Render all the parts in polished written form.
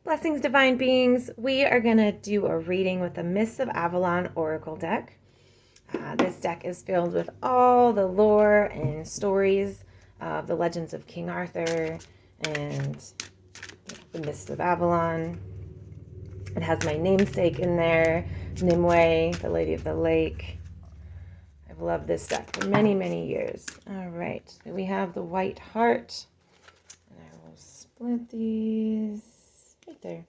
Blessings, divine beings. We are going to do a reading with the Mists of Avalon Oracle deck. This deck is filled with all the lore and stories of the legends of King Arthur and the Mists of Avalon. It has my namesake in there, Nimue, the Lady of the Lake. I've loved this deck for many, many years. All right, so we have the White Heart. And I will split these right there.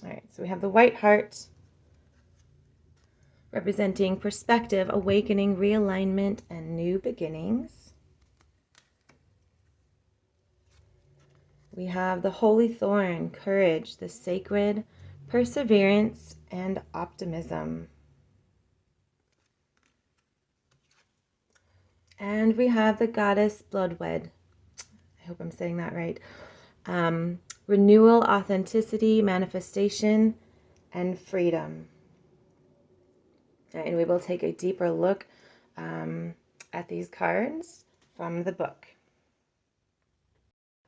All right, so we have the White Heart representing perspective, awakening, realignment, and new beginnings. We have the Holy Thorn, courage, the sacred, perseverance, and optimism. And we have the Goddess Blodeuwedd. I hope I'm saying that right. Renewal, authenticity, manifestation, and freedom. And we will take a deeper look at these cards from the book.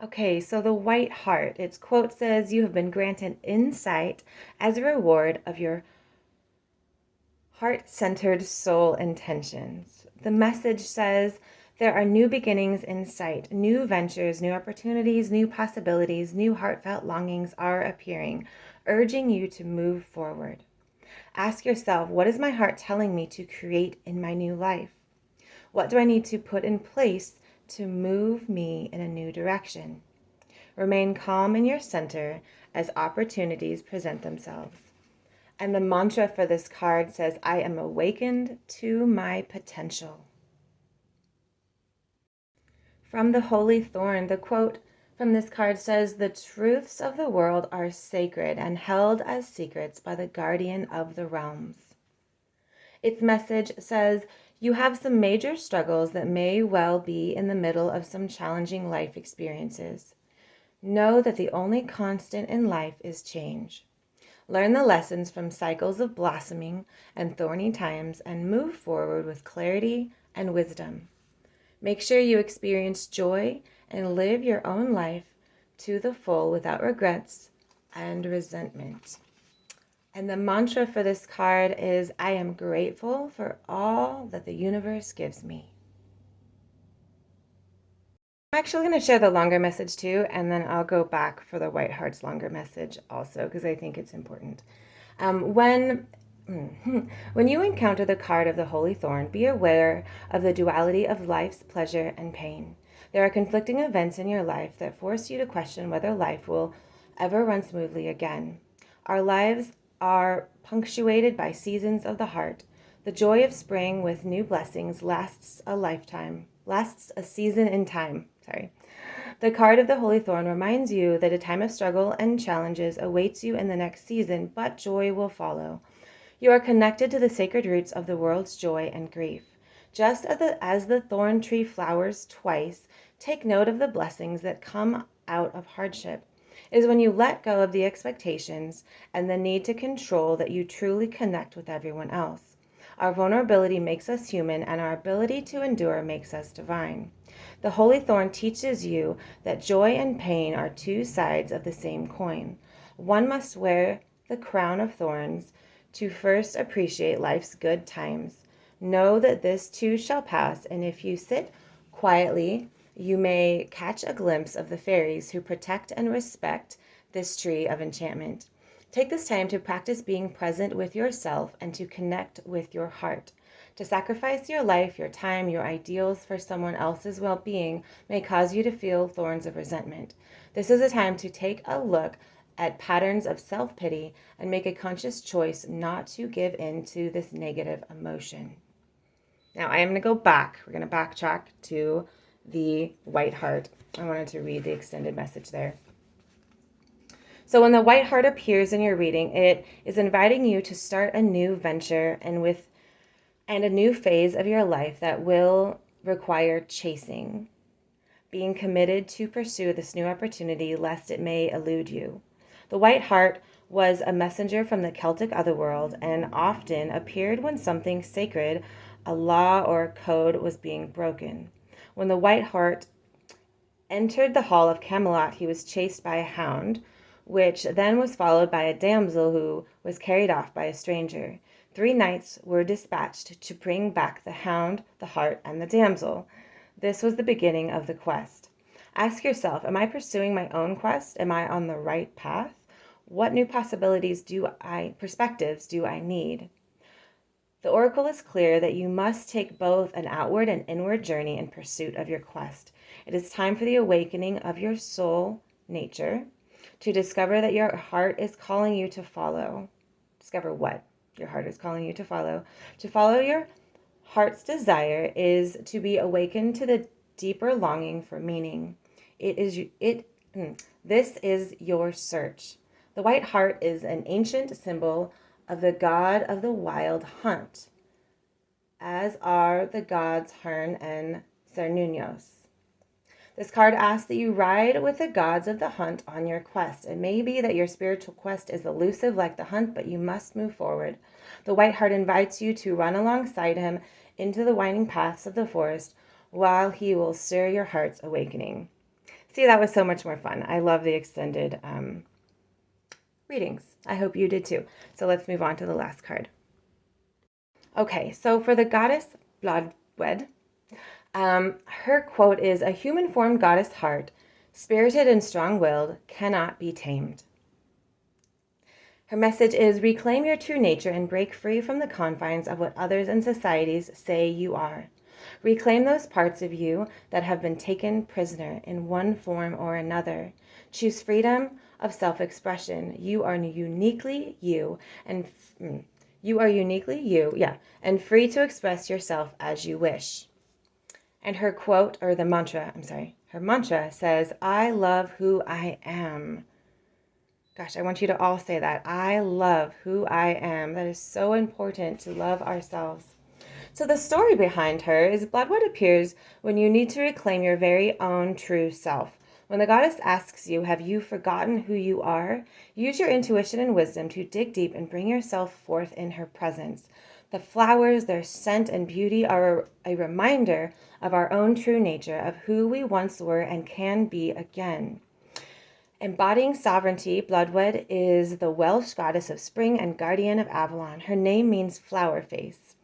Okay, so the White Heart, its quote says, "You have been granted insight as a reward of your heart-centered soul intentions." The message says, there are new beginnings in sight, new ventures, new opportunities, new possibilities, new heartfelt longings are appearing, urging you to move forward. Ask yourself, what is my heart telling me to create in my new life? What do I need to put in place to move me in a new direction? Remain calm in your center as opportunities present themselves. And the mantra for this card says, I am awakened to my potential. From the Holy Thorn, the quote from this card says, the truths of the world are sacred and held as secrets by the guardian of the realms. Its message says, you have some major struggles that may well be in the middle of some challenging life experiences. Know that the only constant in life is change. Learn the lessons from cycles of blossoming and thorny times and move forward with clarity and wisdom. Make sure you experience joy and live your own life to the full without regrets and resentment. And the mantra for this card is, I am grateful for all that the universe gives me. I'm actually going to share the longer message too, and then I'll go back for the White Heart's longer message also, because I think it's important. When you encounter the card of the Holy Thorn, be aware of the duality of life's pleasure and pain. There are conflicting events in your life that force you to question whether life will ever run smoothly again. Our lives are punctuated by seasons of the heart. The joy of spring with new blessings lasts a season in time. The card of the Holy Thorn reminds you that a time of struggle and challenges awaits you in the next season, but joy will follow. You are connected to the sacred roots of the world's joy and grief. Just as the thorn tree flowers twice, take note of the blessings that come out of hardship. It is when you let go of the expectations and the need to control that you truly connect with everyone else. Our vulnerability makes us human, and our ability to endure makes us divine. The Holy Thorn teaches you that joy and pain are two sides of the same coin. One must wear the crown of thorns to first appreciate life's good times. Know that this too shall pass, and if you sit quietly, you may catch a glimpse of the fairies who protect and respect this tree of enchantment. Take this time to practice being present with yourself and to connect with your heart. To sacrifice your life, your time, your ideals for someone else's well-being may cause you to feel thorns of resentment. This is a time to take a look at patterns of self-pity and make a conscious choice not to give in to this negative emotion. Now I am going to go back. We're going to backtrack to the White Heart. I wanted to read the extended message there. So when the White Heart appears in your reading, it is inviting you to start a new venture and a new phase of your life that will require chasing, being committed to pursue this new opportunity lest it may elude you. The White Heart was a messenger from the Celtic otherworld and often appeared when something sacred, a law or a code, was being broken. When the White Heart entered the hall of Camelot, he was chased by a hound. which then was followed by a damsel who was carried off by a stranger. 3 knights were dispatched to bring back the hound, the hart, and the damsel. This was the beginning of the quest. Ask yourself, am I pursuing my own quest? Am I on the right path? What new perspectives do I need? The oracle is clear that you must take both an outward and inward journey in pursuit of your quest. It is time for the awakening of your soul nature, to discover that your heart is calling you to follow. Discover what your heart is calling you to follow. To follow your heart's desire is to be awakened to the deeper longing for meaning. This is your search. The white hart is an ancient symbol of the god of the wild hunt, as are the gods Hern and Cernunnos. This card asks that you ride with the gods of the hunt on your quest. It may be that your spiritual quest is elusive like the hunt, but you must move forward. The white hart invites you to run alongside him into the winding paths of the forest, while he will stir your heart's awakening. See, that was so much more fun. I love the extended readings. I hope you did too. So let's move on to the last card. Okay, so for the goddess Blodeuwedd, her quote is, "A human-formed goddess heart, spirited and strong-willed, cannot be tamed." Her message is, reclaim your true nature and break free from the confines of what others and societies say you are. Reclaim those parts of you that have been taken prisoner in one form or another. Choose freedom of self-expression. You are uniquely you, and free to express yourself as you wish. And her quote, or the mantra, her mantra says, I love who I am. Gosh, I want you to all say that. I love who I am. That is so important, to love ourselves. So the story behind her is Blodeuwedd appears when you need to reclaim your very own true self. When the goddess asks you, have you forgotten who you are? Use your intuition and wisdom to dig deep and bring yourself forth in her presence. The flowers, their scent and beauty are a reminder of our own true nature, of who we once were and can be again. Embodying sovereignty, Blodeuwedd is the Welsh goddess of spring and guardian of Avalon. Her name means flower face.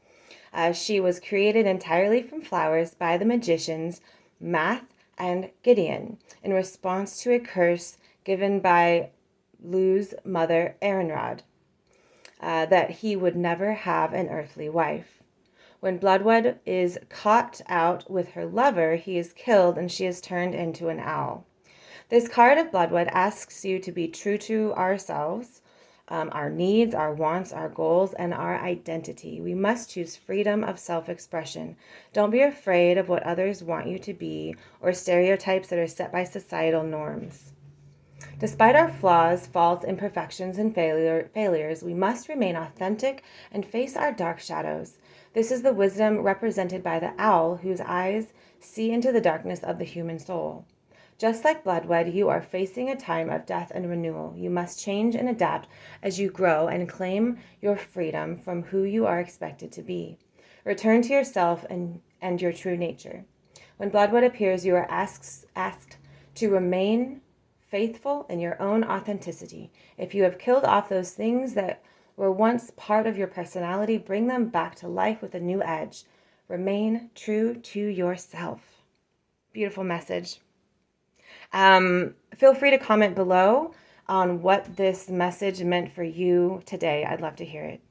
She was created entirely from flowers by the magicians Math and Gideon in response to a curse given by Lu's mother Erenrod, that he would never have an earthly wife. When Blodeuwedd is caught out with her lover, he is killed and she is turned into an owl. This card of Blodeuwedd asks you to be true to ourselves, our needs, our wants, our goals, and our identity. We must choose freedom of self-expression. Don't be afraid of what others want you to be or stereotypes that are set by societal norms. Despite our flaws, faults, imperfections, and failures, we must remain authentic and face our dark shadows. This is the wisdom represented by the owl, whose eyes see into the darkness of the human soul. Just like Blodeuwedd, you are facing a time of death and renewal. You must change and adapt as you grow and claim your freedom from who you are expected to be. Return to yourself and your true nature. When Blodeuwedd appears, you are asked to remain faithful in your own authenticity. If you have killed off those things that were once part of your personality, bring them back to life with a new edge. Remain true to yourself. Beautiful message. Feel free to comment below on what this message meant for you today. I'd love to hear it.